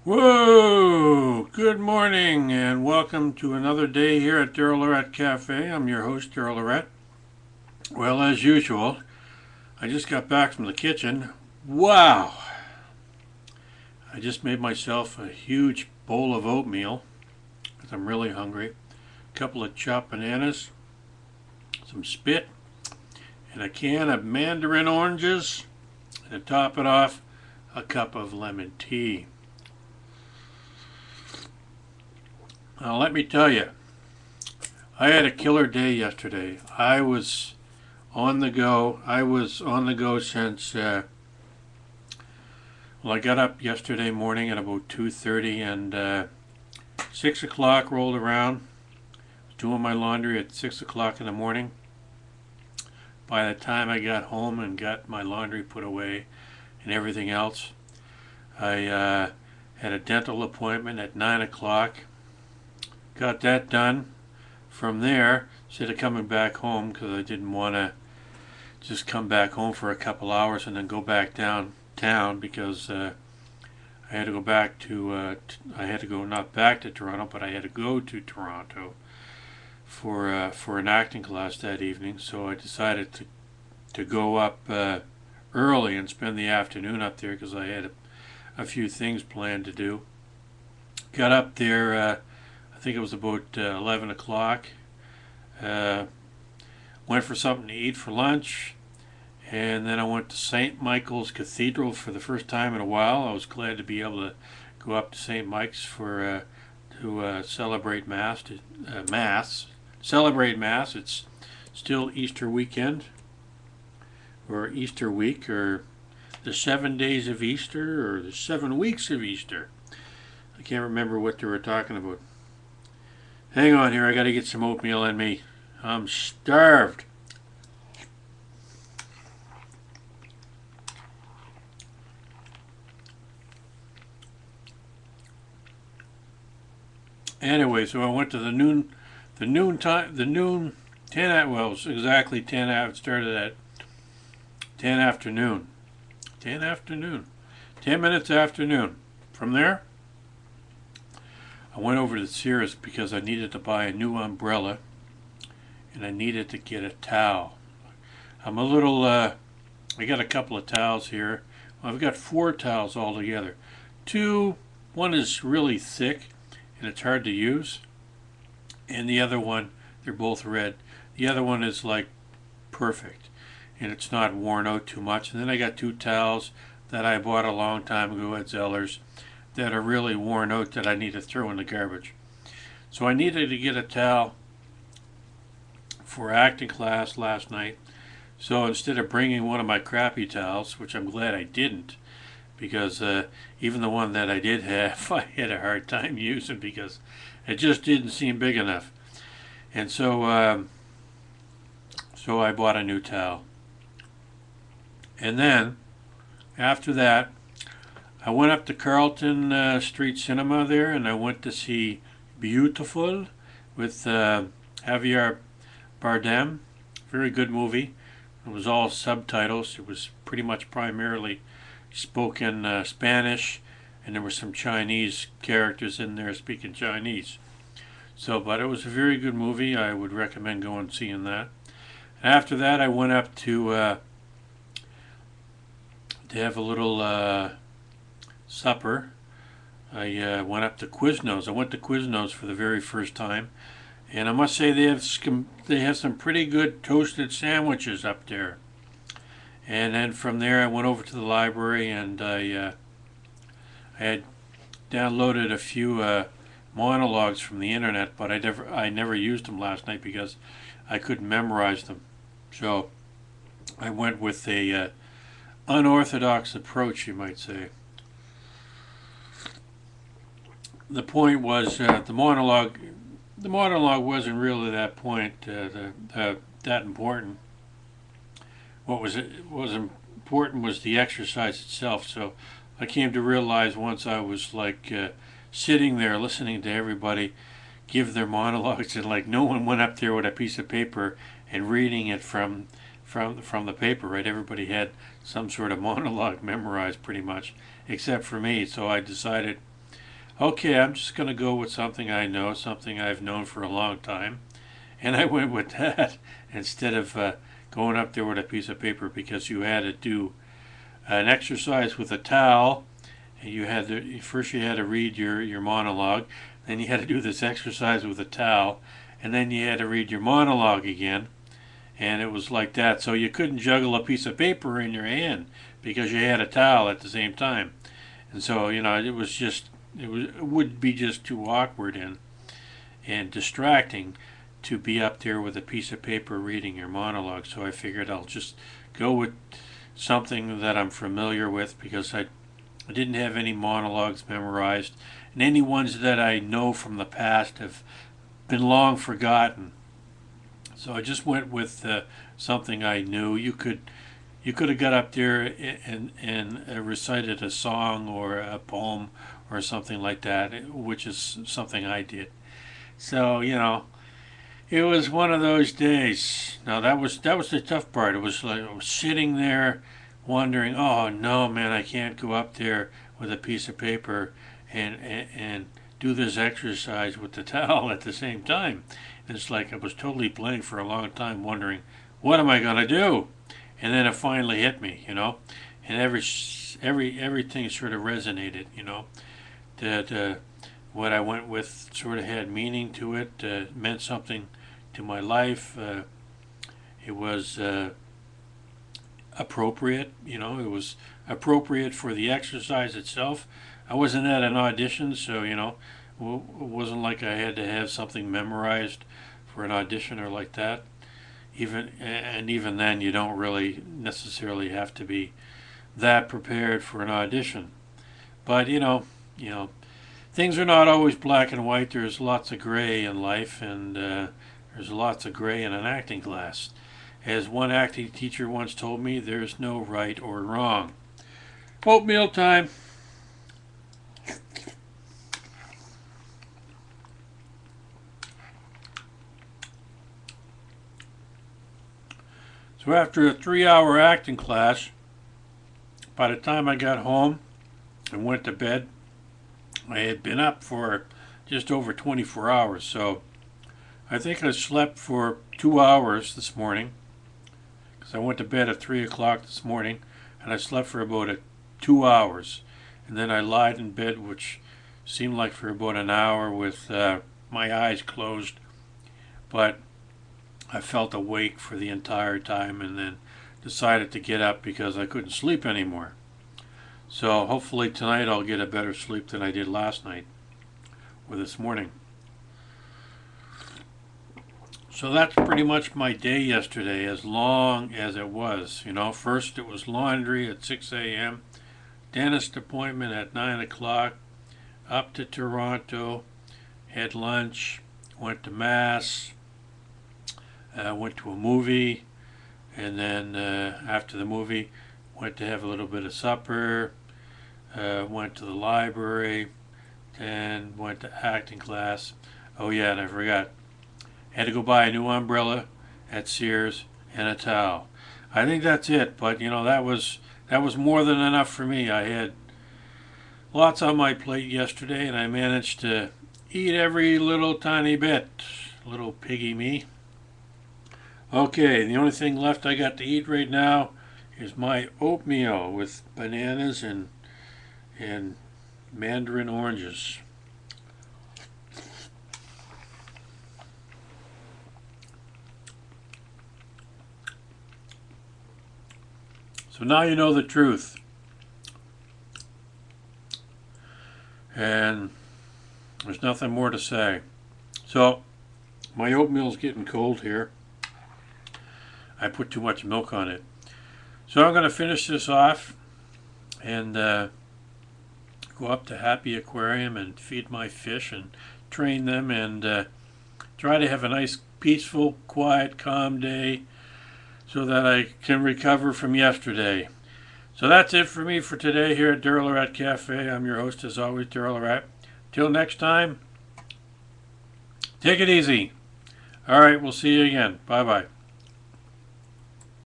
Whoa! Good morning and welcome to another day here at daryllorette Cafe. I'm your host, daryllorette. Well, as usual, I just got back from the kitchen. Wow! I just made myself a huge bowl of oatmeal because I'm really hungry. A couple of chopped bananas, some spit, and a can of mandarin oranges. And to top it off, a cup of lemon tea. Now, let me tell you, I had a killer day yesterday. I was on the go. I was on the go since, I got up yesterday morning at about 2:30 and 6 o'clock rolled around. I was doing my laundry at 6 o'clock in the morning. By the time I got home and got my laundry put away and everything else, I had a dental appointment at 9 o'clock. Got that done. From there, instead of coming back home, because I didn't want to just come back home for a couple hours and then go back downtown, because I had to go back to, I had to go not back to Toronto, but I had to go to Toronto for an acting class that evening. So I decided to go up early and spend the afternoon up there because I had a few things planned to do. Got up there, I think it was about 11 o'clock. Uh, Went for something to eat for lunch, and then I went to St. Michael's Cathedral for the first time in a while. I was glad to be able to go up to St. Mike's for to celebrate celebrate Mass. It's still Easter weekend, or Easter week, or the 7 days of Easter, or the 7 weeks of Easter. I can't remember what they were talking about. Hang on here, I gotta get some oatmeal in me. I'm starved. Anyway, so I went to the noon time, the noon 10. Well, it was exactly 10. It started at 10 afternoon. 10 afternoon. 10 minutes afternoon. From there, I went over to Sears because I needed to buy a new umbrella and I needed to get a towel. I'm a little, I got a couple of towels here. Well, I've got 4 towels altogether. One is really thick and it's hard to use, and the other one, they're both red. The other one is like perfect and it's not worn out too much. And then I got 2 towels that I bought a long time ago at Zeller's that are really worn out that I need to throw in the garbage. So I needed to get a towel for acting class last night. So instead of bringing one of my crappy towels, which I'm glad I didn't, because even the one that I did have, I had a hard time using because it just didn't seem big enough. And so I bought a new towel. And then after that, I went up to Carlton Street Cinema there, and I went to see Beautiful with Javier Bardem. Very good movie. It was all subtitles. It was pretty much primarily spoken Spanish, and there were some Chinese characters in there speaking Chinese. So, but it was a very good movie. I would recommend going and seeing that. And after that, I went up to have a little supper. I went up to Quiznos. I went to Quiznos for the very first time, and I must say they have some pretty good toasted sandwiches up there. And then from there, I went over to the library, and I had downloaded a few monologues from the internet, but I never used them last night because I couldn't memorize them. So I went with a unorthodox approach, you might say. The point was the monologue. The monologue wasn't really that important. What was important was the exercise itself. So I came to realize once I was like sitting there listening to everybody give their monologues, and like no one went up there with a piece of paper and reading it from the paper, right? Everybody had some sort of monologue memorized pretty much, except for me. So I decided okay, I'm just going to go with something I know, something I've known for a long time. And I went with that instead of going up there with a piece of paper, because you had to do an exercise with a towel. And you had to, first you had to read your monologue, then you had to do this exercise with a towel, and then you had to read your monologue again. And it was like that. So you couldn't juggle a piece of paper in your hand because you had a towel at the same time. And so, it was just, it would be just too awkward and distracting to be up there with a piece of paper reading your monologue. So I figured I'll just go with something that I'm familiar with, because I didn't have any monologues memorized, and any ones that I know from the past have been long forgotten. So I just went with something I knew. You could have got up there and recited a song or a poem or something like that, which is something I did. So it was one of those days. Now that was the tough part. It was like I was sitting there wondering, oh no, man, I can't go up there with a piece of paper and do this exercise with the towel at the same time. And it's like I was totally blank for a long time, wondering, what am I gonna do? And then it finally hit me, and everything sort of resonated, that what I went with sort of had meaning to it, meant something to my life. It was appropriate, it was appropriate for the exercise itself. I wasn't at an audition, so it wasn't like I had to have something memorized for an audition or like that. Even then, you don't really necessarily have to be that prepared for an audition. But things are not always black and white. There's lots of gray in life, and there's lots of gray in an acting class. As one acting teacher once told me, there's no right or wrong. Oatmeal time. So after a 3-hour acting class, by the time I got home and went to bed, I had been up for just over 24 hours. So I think I slept for 2 hours this morning, because I went to bed at 3 o'clock this morning, and I slept for about 2 hours. And then I lied in bed, which seemed like for about an hour with my eyes closed. But I felt awake for the entire time, and then decided to get up because I couldn't sleep anymore. So hopefully tonight I'll get a better sleep than I did last night or this morning. So that's pretty much my day yesterday, as long as it was. First it was laundry at 6 a.m., dentist appointment at 9 o'clock, up to Toronto, had lunch, went to Mass, went to a movie, and then after the movie went to have a little bit of supper, went to the library, and went to acting class. Oh yeah, and I forgot, had to go buy a new umbrella at Sears and a towel. I think that's it, but that was more than enough for me. I had lots on my plate yesterday, and I managed to eat every little tiny bit. Little piggy me. Okay, the only thing left I got to eat right now is my oatmeal with bananas and mandarin oranges. So now you know the truth. And there's nothing more to say. So my oatmeal's getting cold here. I put too much milk on it. So I'm going to finish this off and go up to Happy Aquarium and feed my fish and train them, and try to have a nice, peaceful, quiet, calm day so that I can recover from yesterday. So that's it for me for today here at daryllorette Cafe. I'm your host, as always, daryllorette. Till next time, take it easy. All right, we'll see you again. Bye-bye.